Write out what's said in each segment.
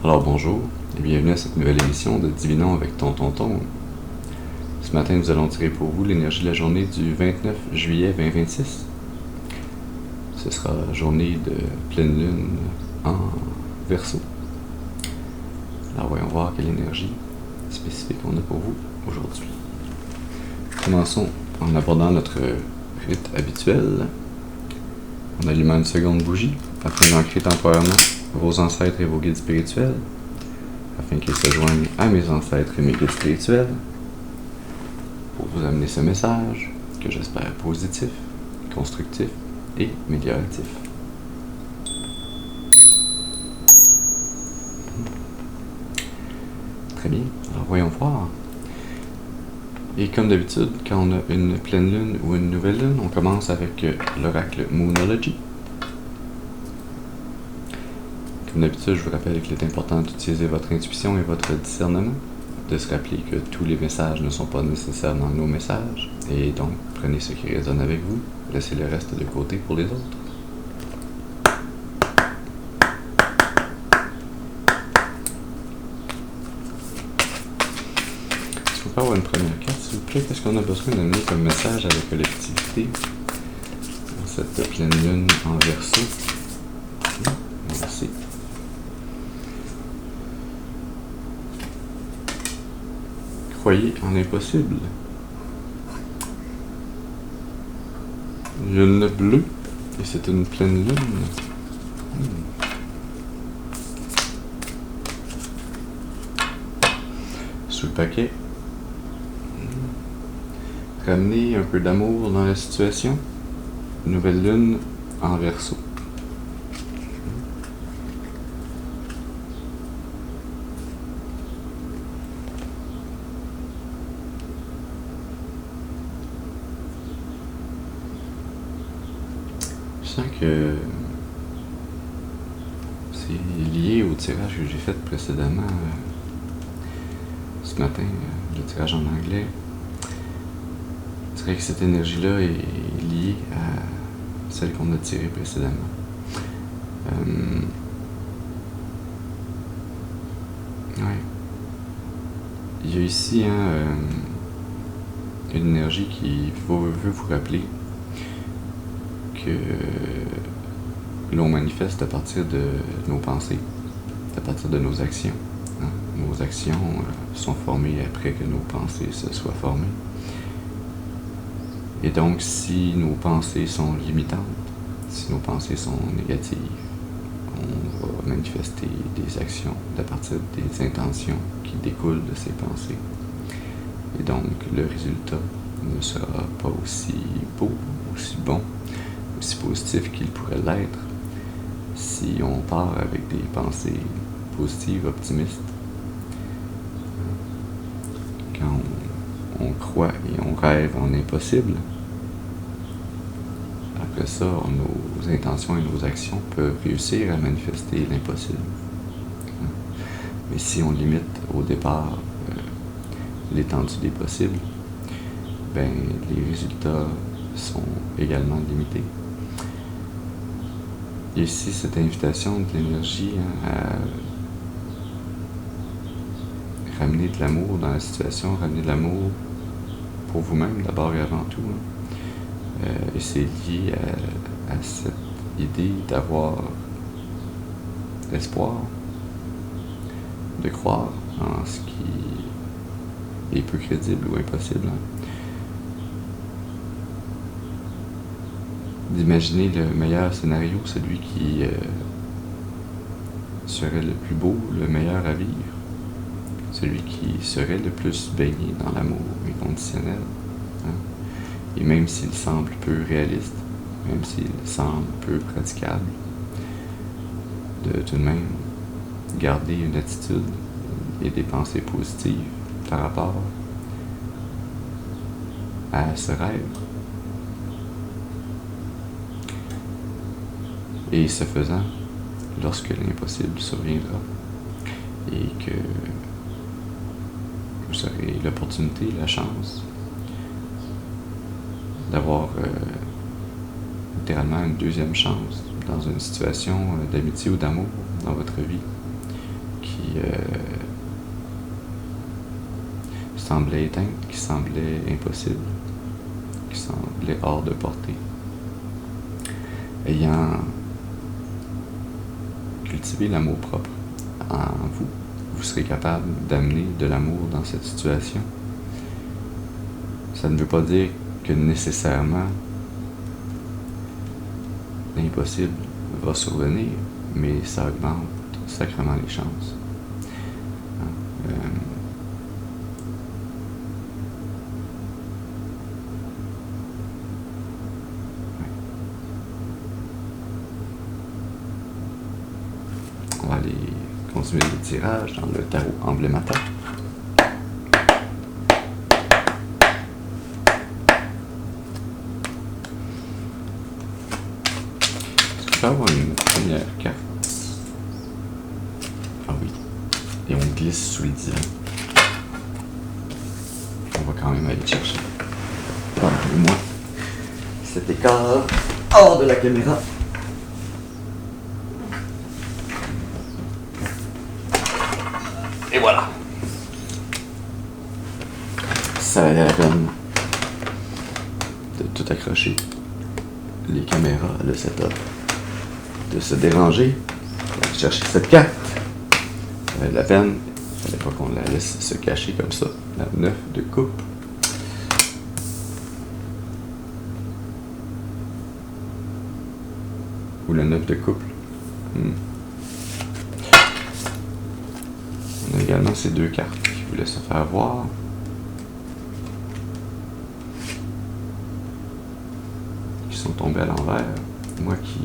Alors bonjour et bienvenue à cette nouvelle émission de Divinons avec Tonton Ton. Ce matin, nous allons tirer pour vous l'énergie de la journée du 29 juillet 2026. Ce sera journée de pleine lune en Verseau. Alors voyons voir quelle énergie spécifique on a pour vous aujourd'hui. Commençons en abordant notre rite habituel, en allumant une seconde bougie afin d'ancrer temporairement vos ancêtres et vos guides spirituels, afin qu'ils se joignent à mes ancêtres et mes guides spirituels, pour vous amener ce message que j'espère positif, constructif et amélioratif. Très bien, alors voyons voir. Et comme d'habitude, quand on a une pleine lune ou une nouvelle lune, on commence avec l'oracle Moonology. Comme d'habitude, je vous rappelle qu'il est important d'utiliser votre intuition et votre discernement, de se rappeler que tous les messages ne sont pas nécessairement nos messages, et donc prenez ce qui résonne avec vous, laissez le reste de côté pour les autres. Est-ce qu'on peut avoir une première carte, s'il vous plaît? Qu'est-ce qu'on a besoin d'amener comme message à la collectivité dans cette pleine lune en Verseau? Merci. Croyez en l'impossible. Lune bleue, et c'est une pleine lune. Sous le paquet. Ramener un peu d'amour dans la situation. Nouvelle lune en Verseau. Je sens que c'est lié au tirage que j'ai fait précédemment ce matin, le tirage en anglais. Je dirais que cette énergie-là est liée à celle qu'on a tirée précédemment. Ouais. Il y a ici une énergie qui veut vous rappeler que l'on manifeste à partir de nos pensées, à partir de nos actions. Nos actions sont formées après que nos pensées se soient formées. Et donc, si nos pensées sont limitantes, si nos pensées sont négatives, on va manifester des actions à partir des intentions qui découlent de ces pensées. Et donc, le résultat ne sera pas aussi beau, aussi bon, aussi positif qu'il pourrait l'être si on part avec des pensées positives, optimistes. Quand on croit et on rêve en l'impossible, après ça, nos intentions et nos actions peuvent réussir à manifester l'impossible. Mais si on limite au départ l'étendue des possibles, ben, les résultats sont également limités. Et ici, cette invitation de l'énergie à ramener de l'amour dans la situation, ramener de l'amour pour vous-même d'abord et avant tout. Et c'est lié à cette idée d'avoir l'espoir, de croire en ce qui est peu crédible ou impossible. D'imaginer le meilleur scénario, celui qui serait le plus beau, le meilleur à vivre, celui qui serait le plus baigné dans l'amour inconditionnel. Et même s'il semble peu réaliste, même s'il semble peu praticable, de tout de même garder une attitude et des pensées positives par rapport à ce rêve. Et ce faisant, lorsque l'impossible surviendra et que vous aurez l'opportunité, la chance d'avoir littéralement une deuxième chance dans une situation d'amitié ou d'amour dans votre vie qui semblait éteinte, qui semblait impossible, qui semblait hors de portée. Ayant cultivé l'amour-propre en vous, vous serez capable d'amener de l'amour dans cette situation. Ça ne veut pas dire que nécessairement l'impossible va survenir, mais ça augmente sacrément les chances. On va aller continuer le tirage dans le tarot emblématique. Est-ce que je peux avoir une première carte? Ah oui. Et on glisse sous le divan. On va quand même aller chercher. Pardonnez-moi. Cet écart hors de la caméra. Et voilà. Ça valait la peine de tout accrocher. Les caméras, le setup. De se déranger. D'aller chercher cette carte. Ça valait la peine. Il fallait pas qu'on la laisse se cacher comme ça. La 9 de coupe. Ou la 9 de couple. On a également ces deux cartes qui voulaient se faire voir. Qui sont tombées à l'envers. Moi qui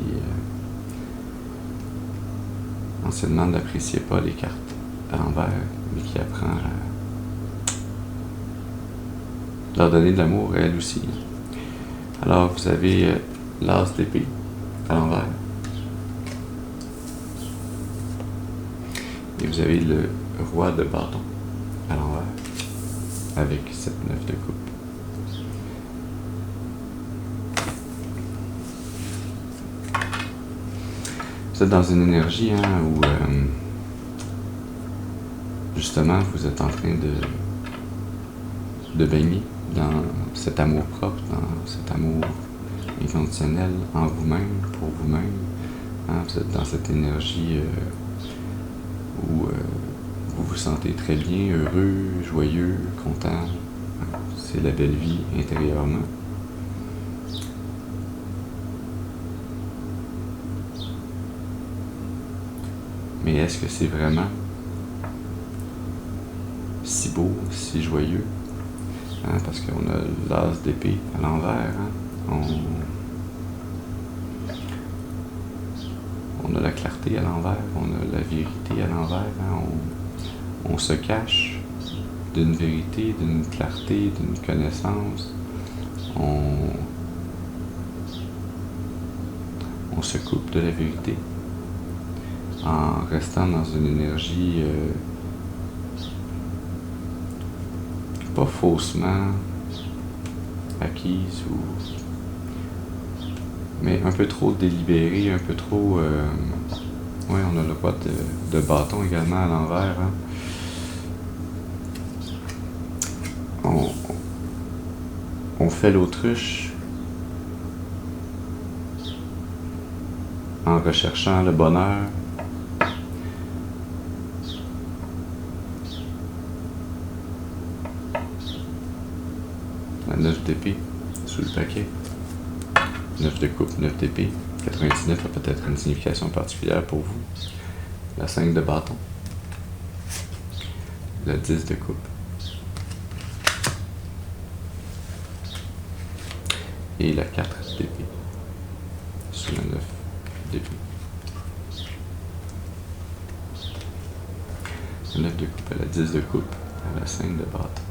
anciennement n'appréciais pas les cartes à l'envers, mais qui apprend à leur donner de l'amour, elle aussi. Alors vous avez l'as d'épée à l'envers. Et vous avez le roi de bâton à l'envers, avec cette 9 de coupe. Vous êtes dans une énergie où justement vous êtes en train de baigner dans cet amour propre, dans cet amour inconditionnel en vous-même, pour vous-même. Vous êtes dans cette énergie où vous vous sentez très bien, heureux, joyeux, content. C'est la belle vie intérieurement. Mais est-ce que c'est vraiment si beau, si joyeux? Parce qu'on a l'as d'épée à l'envers. On a la clarté à l'envers, on a la vérité à l'envers. On se cache d'une vérité, d'une clarté, d'une connaissance. On se coupe de la vérité en restant dans une énergie pas faussement acquise mais un peu trop délibérée, un peu trop on a le roi de bâton également à l'envers. On fait l'autruche en recherchant le bonheur. La 9 d'épée sous le paquet. 9 de coupe, 9 d'épée. 99 a peut-être une signification particulière pour vous. La 5 de bâton. La 10 de coupe. Et la 4 d'épée sous la 9 d'épée. La 9 de coupe à la 10 de coupe à la 5 de bâton.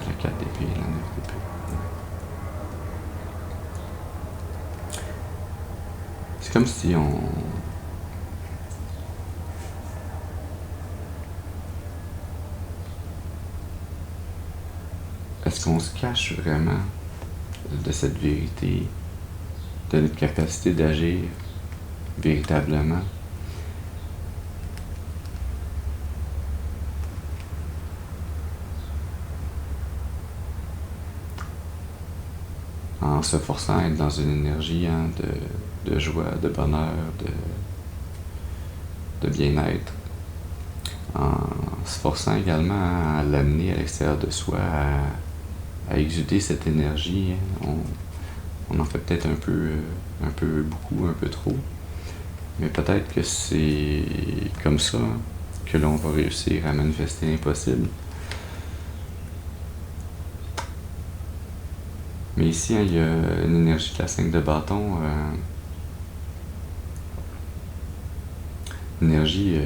La 4 d'épée et la 9 d'épée. C'est comme si est-ce qu'on se cache vraiment de cette vérité, de notre capacité d'agir véritablement? en se forçant à être dans une énergie de joie, de bonheur, de bien-être, en se forçant également à l'amener à l'extérieur de soi, à exuder cette énergie. On en fait peut-être un peu beaucoup, un peu trop, mais peut-être que c'est comme ça que l'on va réussir à manifester l'impossible. Mais ici, il y a une énergie de la 5 de bâton, une énergie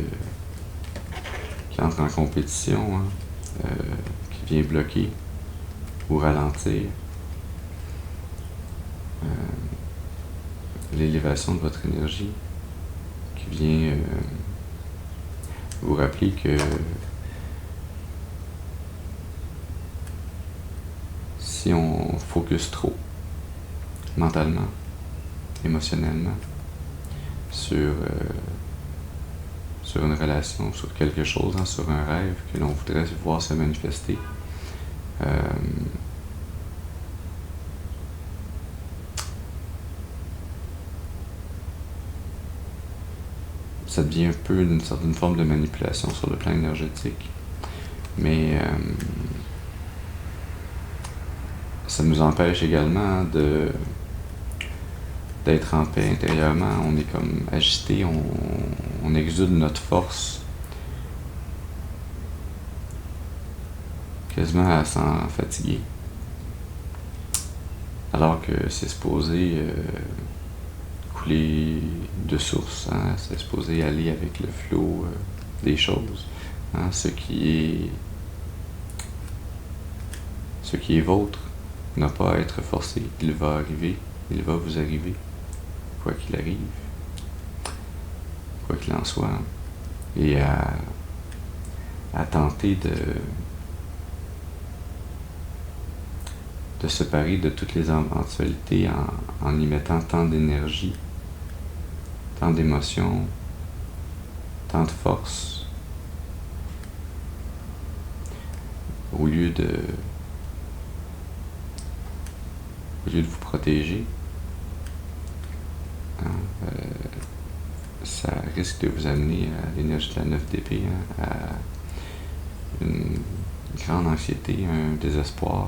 qui entre en compétition, qui vient bloquer ou ralentir l'élévation de votre énergie, qui vient vous rappeler que si on focus trop mentalement, émotionnellement sur une relation, sur quelque chose, sur un rêve que l'on voudrait voir se manifester, ça devient un peu une certaine forme de manipulation sur le plan énergétique. Mais ça nous empêche également d'être en paix intérieurement. On est comme agité, on exude notre force quasiment à s'en fatiguer. Alors que c'est supposé couler de source, hein? C'est supposé aller avec le flot des choses. Hein? Ce qui est vôtre n'a pas à être forcé. Il va arriver, il va vous arriver, quoi qu'il arrive, quoi qu'il en soit. Et à tenter de se parer de toutes les éventualités en y mettant tant d'énergie, tant d'émotions, tant de force, au lieu de vous protéger. Hein, ça risque de vous amener à l'énergie de la 9 d'épée, hein, à une grande anxiété, un désespoir,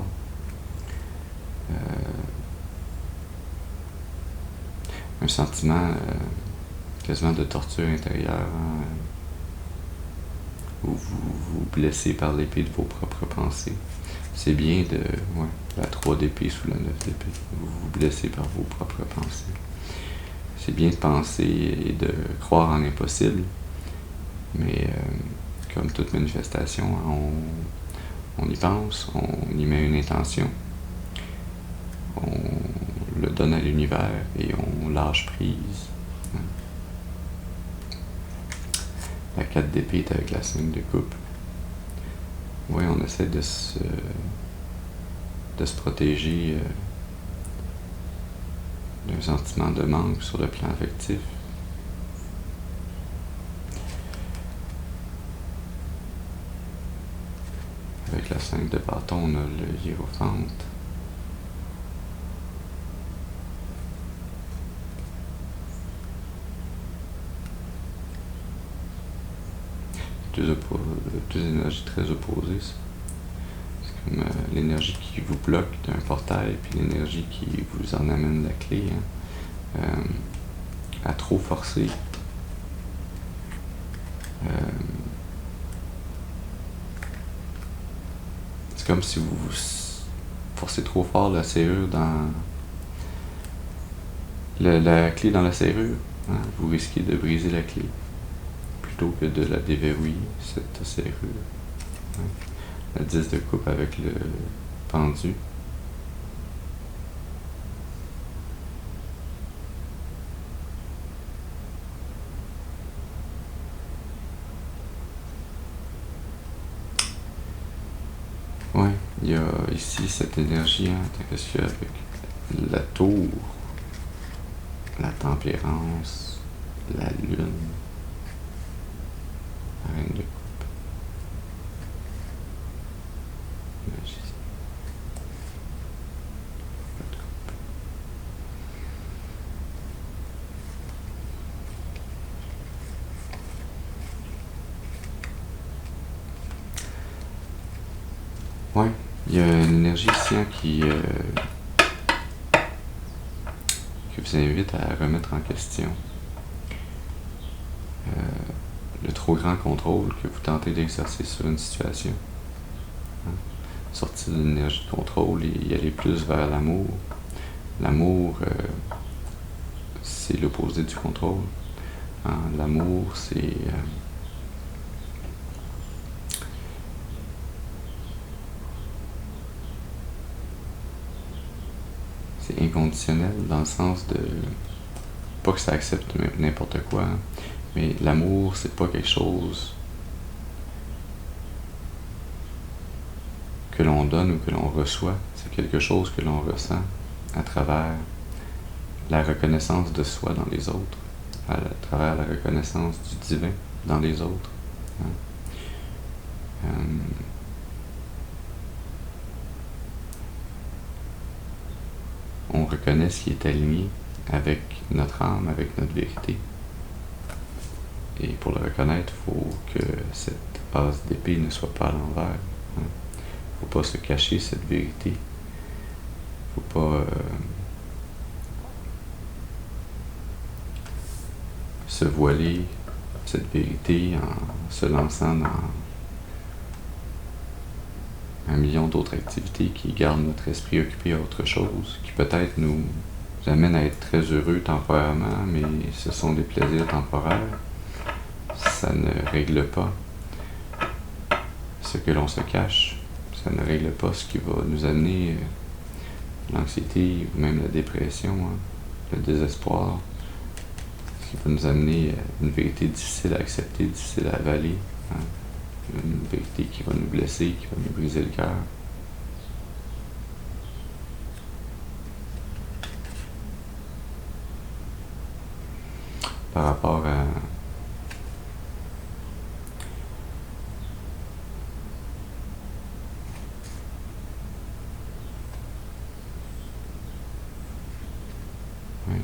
un sentiment quasiment de torture intérieure, hein, où vous vous blessez par l'épée de vos propres pensées. C'est bien la 3 d'épée sous la 9 d'épée. Vous vous blessez par vos propres pensées. C'est bien de penser et de croire en l'impossible, mais comme toute manifestation, on y pense, on y met une intention, on le donne à l'univers et on lâche prise. La 4 d'épée est avec la 5 de coupe. Oui, on essaie de se protéger d'un sentiment de manque sur le plan affectif. Avec la 5 de bâton, on a le hiérophante. Deux énergies très opposées. C'est comme l'énergie qui vous bloque d'un portail, puis l'énergie qui vous en amène la clé, hein, à trop forcer. C'est comme si vous forcez trop fort la serrure dans la clé dans la serrure. Hein, vous risquez de briser la clé plutôt que de la déverrouiller, cette serrure. Hein. La 10 de coupe avec le pendu. Ouais, il y a ici cette énergie, hein, qu'est-ce qu'il y a avec la tour, la tempérance, la lune, la reine de coupe. Ouais, il y a une énergie ici qui vous invite à remettre en question le trop grand contrôle que vous tentez d'exercer sur une situation. Hein? Sortir d'une énergie de contrôle et y aller plus vers l'amour. L'amour, c'est l'opposé du contrôle. Hein? L'amour, c'est inconditionnel dans le sens de pas que ça accepte n'importe quoi, hein, mais l'amour, c'est pas quelque chose que l'on donne ou que l'on reçoit, c'est quelque chose que l'on ressent à travers la reconnaissance de soi dans les autres, à travers la reconnaissance du divin dans les autres. Hein. On reconnaît ce qui est aligné avec notre âme, avec notre vérité. Et pour le reconnaître, il faut que cette base d'épée ne soit pas à l'envers. Il ne faut pas se cacher cette vérité. Il ne faut pas se voiler cette vérité en se lançant dans un million d'autres activités qui gardent notre esprit occupé à autre chose, qui peut-être nous amènent à être très heureux temporairement, mais ce sont des plaisirs temporaires. Ça ne règle pas ce que l'on se cache. Ça ne règle pas ce qui va nous amener l'anxiété ou même la dépression, hein, le désespoir. Ce qui va nous amener à une vérité difficile à accepter, difficile à avaler. Hein. Une vérité qui va nous blesser, qui va nous briser le cœur. Par rapport à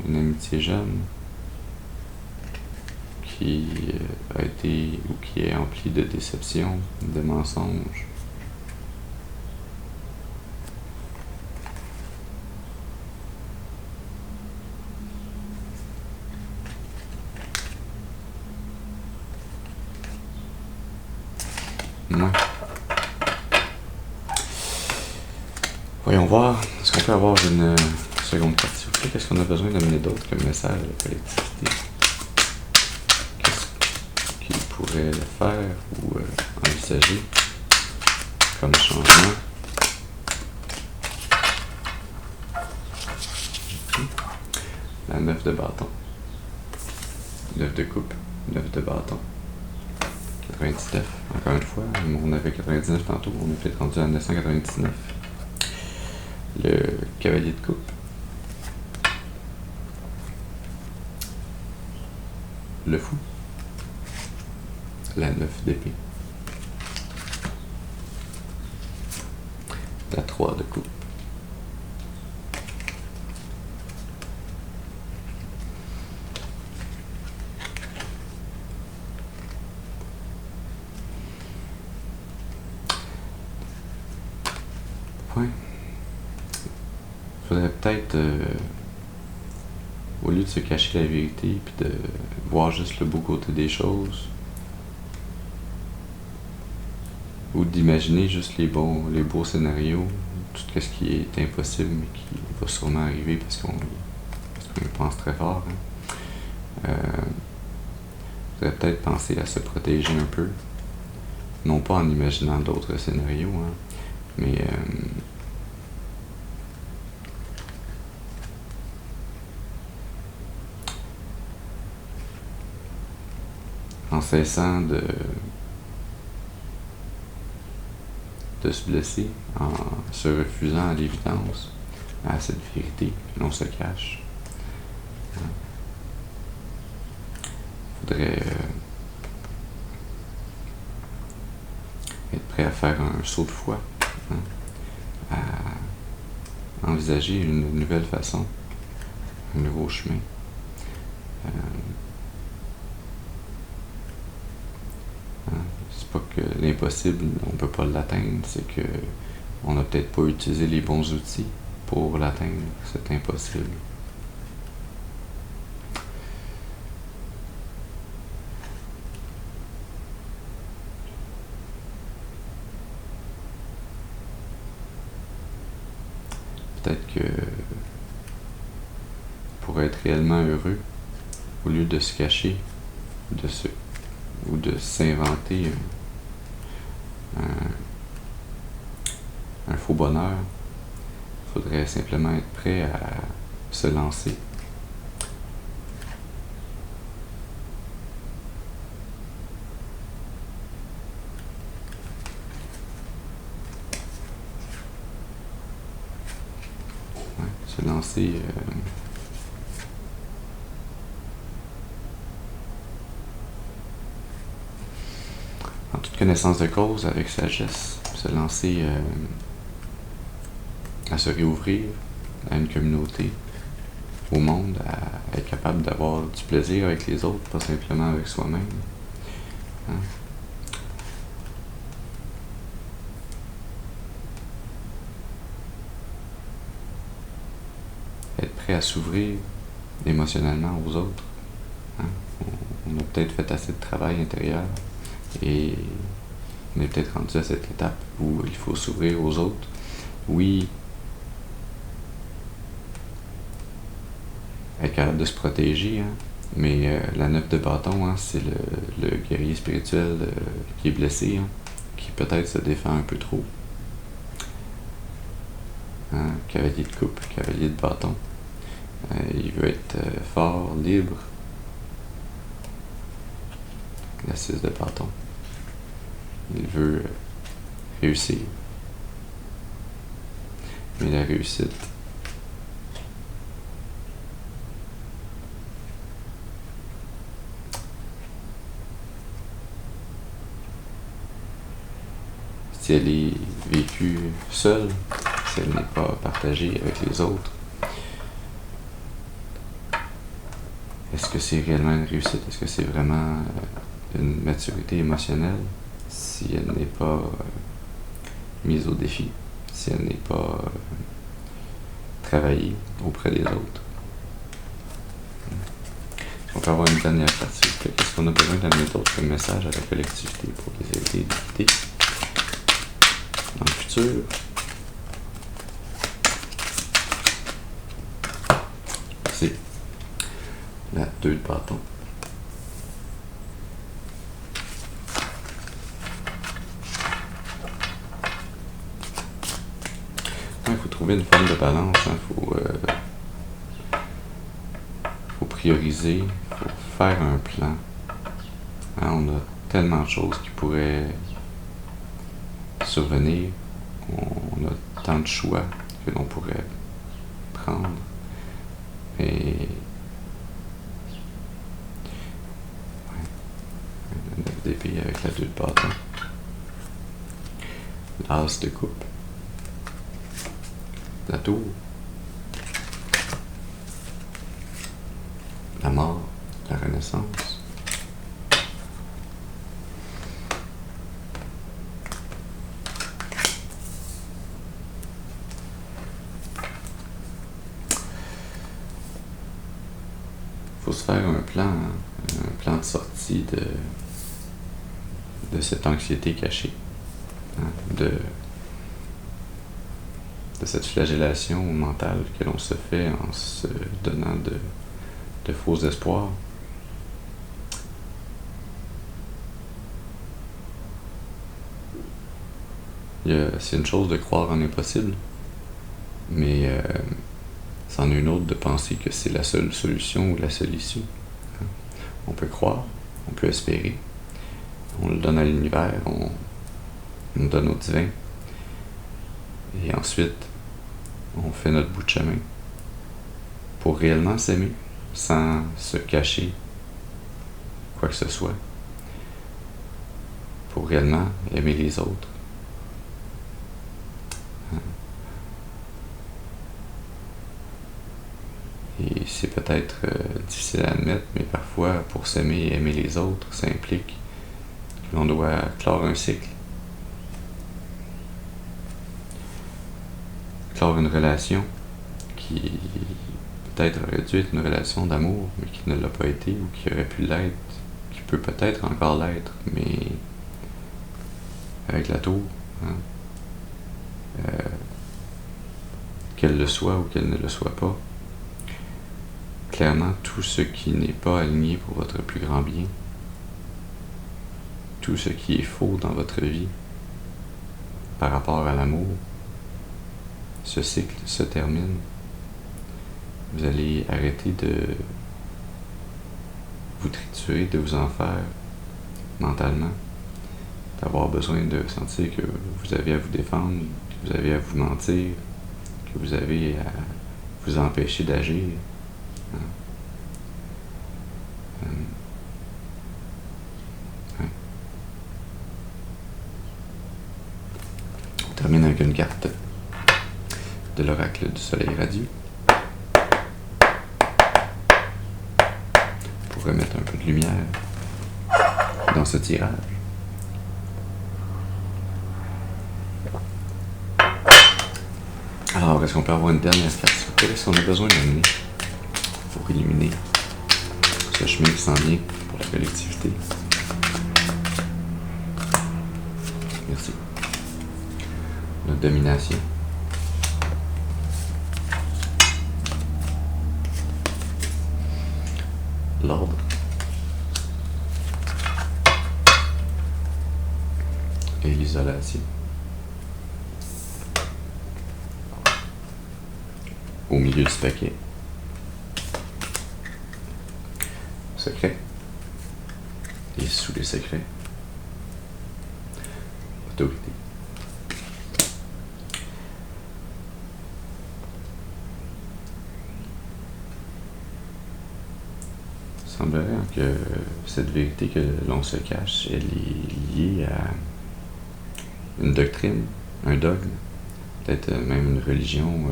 une amitié jeune qui a été ou qui est emplie de déceptions, de mensonges. Ouais. Voyons voir, est-ce qu'on peut avoir une seconde partie? Qu'est-ce qu'on a besoin d'amener d'autre comme message à la collectivité? Qu'est-ce qu'il pourrait faire ou envisager comme changement? La 9 de bâton. 9 de coupe, 9 de bâton. 99, encore une fois, on avait 99 tantôt, on est peut-être rendu à 999. Le cavalier de coupe. Le fou. La 9 d'épée. La 3 de coupe. Ouais. Il faudrait peut-être, au lieu de se cacher la vérité puis de voir juste le beau côté des choses, ou d'imaginer juste les beaux scénarios, tout ce qui est impossible mais qui va sûrement arriver parce qu'on pense très fort. Hein. Faudrait peut-être penser à se protéger un peu, non pas en imaginant d'autres scénarios, hein, mais en cessant de se blesser, en se refusant à l'évidence, à cette vérité que l'on se cache. Il faudrait être prêt à faire un saut de foi, hein, à envisager une nouvelle façon, un nouveau chemin. C'est pas que l'impossible, on peut pas l'atteindre, c'est que on n'a peut-être pas utilisé les bons outils pour l'atteindre, c'est impossible. Peut-être que pour être réellement heureux, au lieu de se cacher ou de s'inventer un faux bonheur, il faudrait simplement être prêt à se lancer. Ouais, se lancer en toute connaissance de cause, avec sagesse, se lancer à se réouvrir à une communauté, au monde, à être capable d'avoir du plaisir avec les autres, pas simplement avec soi-même. Hein? Être prêt à s'ouvrir émotionnellement aux autres. Hein? On a peut-être fait assez de travail intérieur et on est peut-être rendu à cette étape où il faut s'ouvrir aux autres. Oui, être capable de se protéger, hein? Mais la 9 de bâton, hein, c'est le guerrier spirituel qui est blessé, hein, qui peut-être se défend un peu trop. Hein? Cavalier de coupe, cavalier de bâton. Il veut être fort, libre. La 6 de bâton. Il veut réussir. Mais la réussite, si elle est vécue seule, si elle n'est pas partagée avec les autres, est-ce que c'est réellement une réussite? Est-ce que c'est vraiment une maturité émotionnelle si elle n'est pas mise au défi, si elle n'est pas travaillée auprès des autres? On peut avoir une dernière partie. Qu'est-ce qu'on a besoin d'amener d'autres comme message à la collectivité pour les aider à guider dans le futur? C'est la 2 de bâton. Il faut trouver une forme de balance. Faut prioriser, faut faire un plan. Hein, on a tellement de choses qui pourraient survenir. On a tant de choix que l'on pourrait prendre. Et le 9 d'épée avec la 2 de bâton. L'as de coupe. La tour. La mort. La renaissance. Faut se faire un plan de sortie de cette anxiété cachée, hein, de cette flagellation mentale que l'on se fait en se donnant de faux espoirs. C'est une chose de croire en l'impossible, mais c'en est une autre de penser que c'est la seule solution ou la seule issue. Hein. On peut croire, on peut espérer, on le donne à l'univers, on le donne au divin, et ensuite on fait notre bout de chemin pour réellement s'aimer sans se cacher quoi que ce soit, pour réellement aimer les autres. Et c'est peut-être difficile à admettre, mais parfois, pour s'aimer et aimer les autres, ça implique que l'on doit clore un cycle. clore une relation qui peut-être aurait dû être une relation d'amour, mais qui ne l'a pas été, ou qui aurait pu l'être, qui peut peut-être encore l'être, mais avec la tour, hein? Qu'elle le soit ou qu'elle ne le soit pas. Clairement, tout ce qui n'est pas aligné pour votre plus grand bien, tout ce qui est faux dans votre vie par rapport à l'amour, ce cycle se termine. Vous allez arrêter de vous triturer, de vous en faire mentalement, d'avoir besoin de sentir que vous avez à vous défendre, que vous avez à vous mentir, que vous avez à vous empêcher d'agir. Hein? Ouais. On termine avec une carte de l'oracle du soleil radieux pour remettre un peu de lumière dans ce tirage. Alors, est-ce qu'on peut avoir une dernière carte, s'il vous plaît, si on a besoin d'amener pour éliminer ce chemin qui s'en vient pour la collectivité? Merci. Notre domination. L'ordre. Et l'isolation. Au milieu du paquet. Secret. Et sous les secrets. Autorité. Il semblerait que cette vérité que l'on se cache, elle est liée à une doctrine, un dogme, peut-être même une religion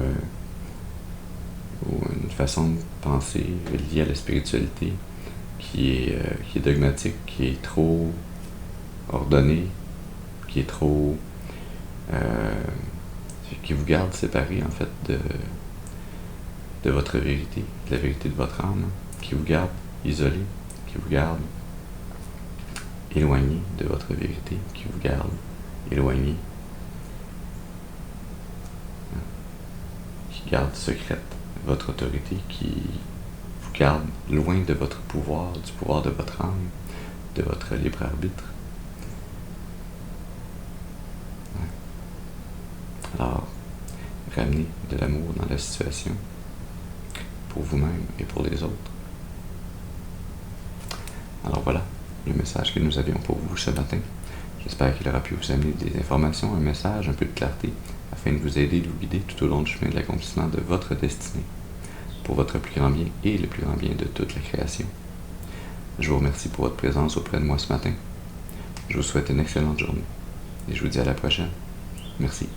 ou une façon de penser liée à la spiritualité qui est dogmatique, qui est trop ordonnée, qui est trop qui vous garde séparé en fait de votre vérité, de la vérité de votre âme, qui vous garde isolé, qui vous garde éloigné de votre vérité, qui vous garde éloigné, qui garde secrète votre autorité, qui vous garde loin de votre pouvoir, du pouvoir de votre âme, de votre libre arbitre. Alors, ramenez de l'amour dans la situation, pour vous-même et pour les autres. Alors voilà, le message que nous avions pour vous ce matin. J'espère qu'il aura pu vous amener des informations, un message, un peu de clarté, afin de vous aider, de vous guider tout au long du chemin de l'accomplissement de votre destinée, pour votre plus grand bien et le plus grand bien de toute la création. Je vous remercie pour votre présence auprès de moi ce matin. Je vous souhaite une excellente journée et je vous dis à la prochaine. Merci.